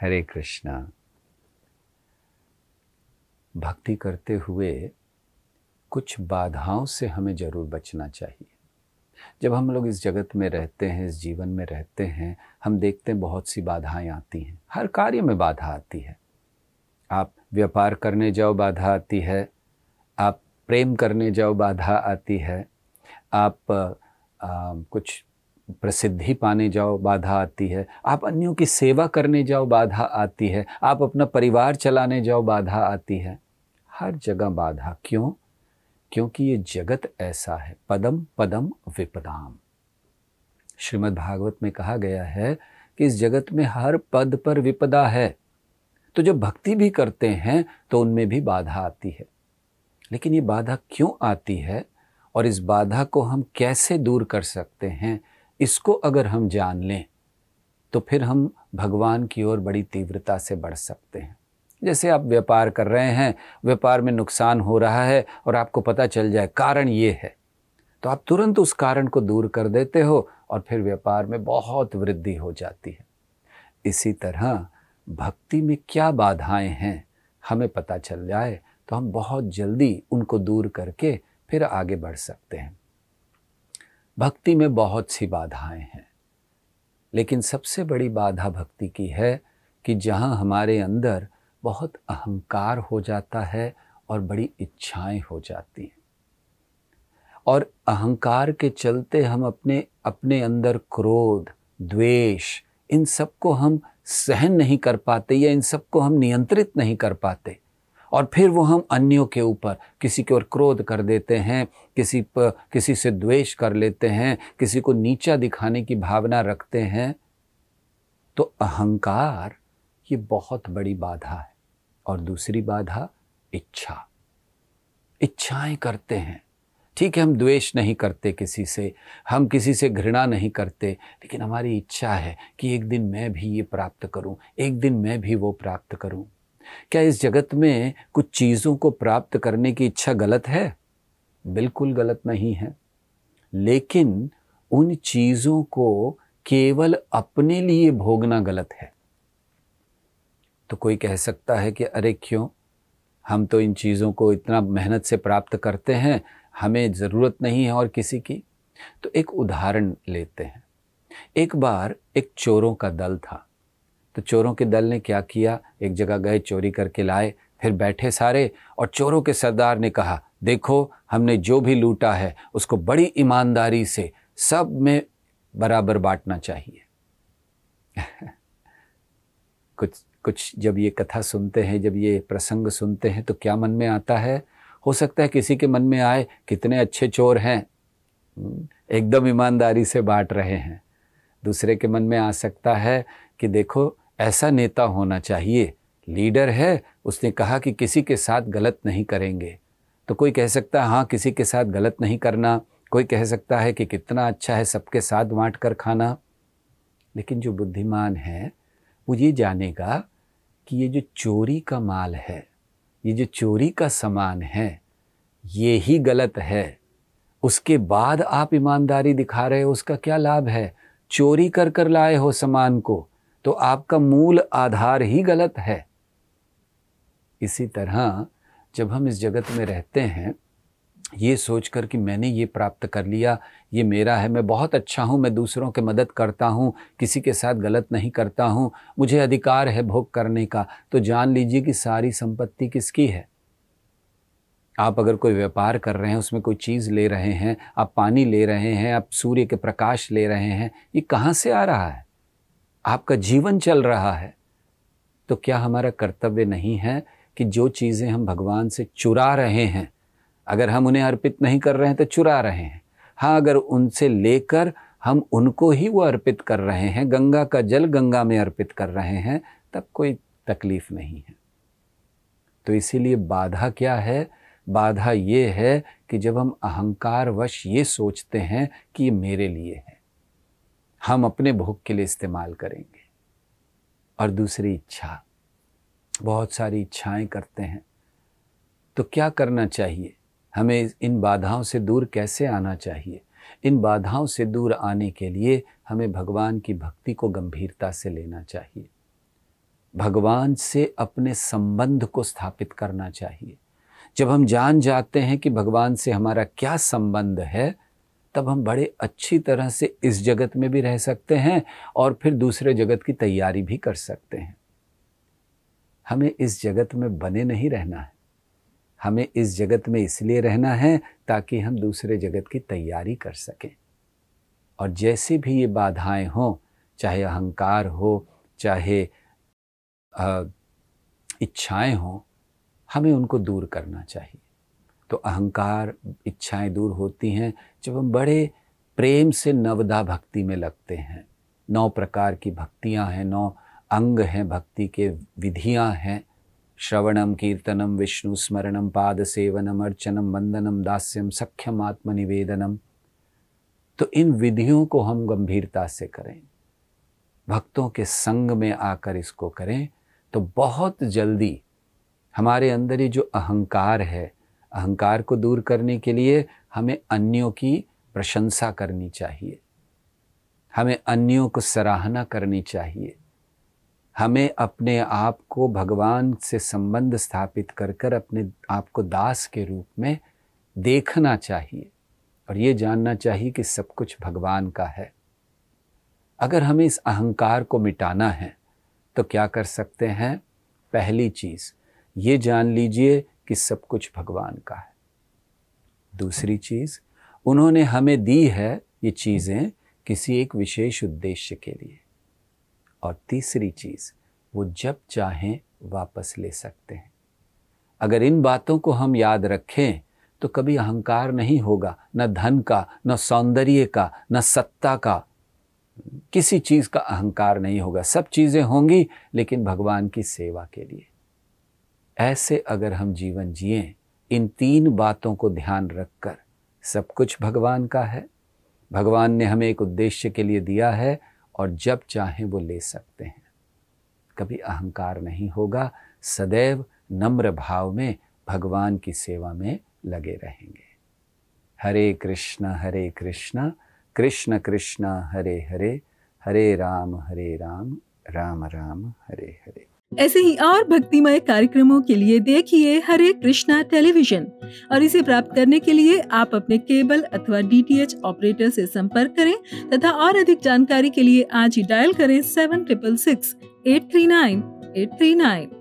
हरे कृष्णा। भक्ति करते हुए कुछ बाधाओं से हमें जरूर बचना चाहिए। जब हम लोग इस जगत में रहते हैं, इस जीवन में रहते हैं, हम देखते हैं बहुत सी बाधाएं आती हैं। हर कार्य में बाधा आती है। आप व्यापार करने जाओ, बाधा आती है। आप प्रेम करने जाओ, बाधा आती है। आप कुछ प्रसिद्धि पाने जाओ, बाधा आती है। आप अन्यों की सेवा करने जाओ, बाधा आती है। आप अपना परिवार चलाने जाओ, बाधा आती है। हर जगह बाधा। क्यों? क्योंकि ये जगत ऐसा है। पदम पदम विपदाम। श्रीमद् भागवत में कहा गया है कि इस जगत में हर पद पर विपदा है। तो जब भक्ति भी करते हैं तो उनमें भी बाधा आती है। लेकिन ये बाधा क्यों आती है और इस बाधा को हम कैसे दूर कर सकते हैं, इसको अगर हम जान लें तो फिर हम भगवान की ओर बड़ी तीव्रता से बढ़ सकते हैं। जैसे आप व्यापार कर रहे हैं, व्यापार में नुकसान हो रहा है और आपको पता चल जाए कारण ये है, तो आप तुरंत उस कारण को दूर कर देते हो और फिर व्यापार में बहुत वृद्धि हो जाती है। इसी तरह भक्ति में क्या बाधाएं हैं हमें पता चल जाए तो हम बहुत जल्दी उनको दूर करके फिर आगे बढ़ सकते हैं। भक्ति में बहुत सी बाधाएं हैं, लेकिन सबसे बड़ी बाधा भक्ति की है कि जहां हमारे अंदर बहुत अहंकार हो जाता है और बड़ी इच्छाएं हो जाती हैं, और अहंकार के चलते हम अपने अंदर क्रोध, द्वेष, इन सबको हम सहन नहीं कर पाते या इन सबको हम नियंत्रित नहीं कर पाते। और फिर वो हम अन्यों के ऊपर, किसी के ओर क्रोध कर देते हैं, किसी से द्वेष कर लेते हैं, किसी को नीचा दिखाने की भावना रखते हैं। तो अहंकार ये बहुत बड़ी बाधा है। और दूसरी बाधा इच्छा। इच्छाएं करते हैं। ठीक है, हम द्वेष नहीं करते किसी से, हम किसी से घृणा नहीं करते, लेकिन हमारी इच्छा है कि एक दिन मैं भी ये प्राप्त करूं, एक दिन मैं भी वो प्राप्त करूं। क्या इस जगत में कुछ चीज़ों को प्राप्त करने की इच्छा गलत है? बिल्कुल गलत नहीं है। लेकिन उन चीज़ों को केवल अपने लिए भोगना गलत है। तो कोई कह सकता है कि अरे क्यों, हम तो इन चीज़ों को इतना मेहनत से प्राप्त करते हैं, हमें ज़रूरत नहीं है और किसी की। तो एक उदाहरण लेते हैं। एक बार एक चोरों का दल था। तो चोरों के दल ने क्या किया, एक जगह गए, चोरी करके लाए, फिर बैठे सारे, और चोरों के सरदार ने कहा, देखो हमने जो भी लूटा है उसको बड़ी ईमानदारी से सब में बराबर बांटना चाहिए। कुछ जब ये कथा सुनते हैं, जब ये प्रसंग सुनते हैं तो क्या मन में आता है? हो सकता है किसी के मन में आए, कितने अच्छे चोर हैं, एकदम ईमानदारी से बांट रहे हैं। दूसरे के मन में आ सकता है कि देखो ऐसा नेता होना चाहिए, लीडर है, उसने कहा कि किसी के साथ गलत नहीं करेंगे। तो कोई कह सकता है हाँ, किसी के साथ गलत नहीं करना। कोई कह सकता है कि कितना अच्छा है सबके साथ बांट कर खाना। लेकिन जो बुद्धिमान है वो ये जानेगा कि ये जो चोरी का माल है, ये जो चोरी का सामान है, ये ही गलत है। उसके बाद आप ईमानदारी दिखा रहे हो, उसका क्या लाभ है? चोरी कर कर लाए हो सामान को, तो आपका मूल आधार ही गलत है। इसी तरह जब हम इस जगत में रहते हैं, ये सोचकर कि मैंने ये प्राप्त कर लिया, ये मेरा है, मैं बहुत अच्छा हूँ, मैं दूसरों की मदद करता हूँ, किसी के साथ गलत नहीं करता हूँ, मुझे अधिकार है भोग करने का, तो जान लीजिए कि सारी संपत्ति किसकी है। आप अगर कोई व्यापार कर रहे हैं, उसमें कोई चीज़ ले रहे हैं, आप पानी ले रहे हैं, आप सूर्य के प्रकाश ले रहे हैं, ये कहाँ से आ रहा है? आपका जीवन चल रहा है। तो क्या हमारा कर्तव्य नहीं है कि जो चीज़ें हम भगवान से चुरा रहे हैं, अगर हम उन्हें अर्पित नहीं कर रहे हैं तो चुरा रहे हैं। हाँ, अगर उनसे लेकर हम उनको ही वो अर्पित कर रहे हैं, गंगा का जल गंगा में अर्पित कर रहे हैं, तब कोई तकलीफ नहीं है। तो इसीलिए बाधा क्या है? बाधा ये है कि जब हम अहंकारवश ये सोचते हैं कि ये मेरे लिए है, हम अपने भोग के लिए इस्तेमाल करेंगे। और दूसरी इच्छा, बहुत सारी इच्छाएं करते हैं। तो क्या करना चाहिए? हमें इन बाधाओं से दूर कैसे आना चाहिए? इन बाधाओं से दूर आने के लिए हमें भगवान की भक्ति को गंभीरता से लेना चाहिए। भगवान से अपने संबंध को स्थापित करना चाहिए। जब हम जान जाते हैं कि भगवान से हमारा क्या संबंध है, तब हम बड़े अच्छी तरह से इस जगत में भी रह सकते हैं और फिर दूसरे जगत की तैयारी भी कर सकते हैं। हमें इस जगत में बने नहीं रहना है, हमें इस जगत में इसलिए रहना है ताकि हम दूसरे जगत की तैयारी कर सकें। और जैसे भी ये बाधाएं हों, चाहे अहंकार हो, चाहे इच्छाएं हों, हमें उनको दूर करना चाहिए। तो अहंकार, इच्छाएं दूर होती हैं जब हम बड़े प्रेम से नवदा भक्ति में लगते हैं। 9 प्रकार की भक्तियां हैं, 9 अंग हैं भक्ति के, विधियां हैं। श्रवणम, कीर्तनम, विष्णु स्मरणम, पाद सेवनम, अर्चनम, वंदनम, दास्यम, सख्यम, आत्मनिवेदनम। तो इन विधियों को हम गंभीरता से करें, भक्तों के संग में आकर इसको करें, तो बहुत जल्दी हमारे अंदर ये जो अहंकार है, अहंकार को दूर करने के लिए हमें अन्यों की प्रशंसा करनी चाहिए, हमें अन्यों को सराहना करनी चाहिए, हमें अपने आप को भगवान से संबंध स्थापित कर कर अपने आप को दास के रूप में देखना चाहिए और ये जानना चाहिए कि सब कुछ भगवान का है। अगर हमें इस अहंकार को मिटाना है तो क्या कर सकते हैं? पहली चीज़ ये जान लीजिए कि सब कुछ भगवान का है। दूसरी चीज़, उन्होंने हमें दी है ये चीज़ें किसी एक विशेष उद्देश्य के लिए। और तीसरी चीज़, वो जब चाहें वापस ले सकते हैं। अगर इन बातों को हम याद रखें तो कभी अहंकार नहीं होगा, न धन का, न सौंदर्य का, न सत्ता का, किसी चीज़ का अहंकार नहीं होगा। सब चीज़ें होंगी लेकिन भगवान की सेवा के लिए। ऐसे अगर हम जीवन जिएं, इन 3 बातों को ध्यान रखकर, सब कुछ भगवान का है, भगवान ने हमें एक उद्देश्य के लिए दिया है और जब चाहें वो ले सकते हैं। कभी अहंकार नहीं होगा, सदैव नम्र भाव में भगवान की सेवा में लगे रहेंगे। हरे कृष्णा कृष्ण कृष्ण हरे हरे, हरे राम राम राम हरे हरे। ऐसे ही और भक्तिमय कार्यक्रमों के लिए देखिए हरे कृष्णा टेलीविजन और इसे प्राप्त करने के लिए आप अपने केबल अथवा DTH ऑपरेटर से संपर्क करें तथा और अधिक जानकारी के लिए आज ही डायल करें 7666 839 839।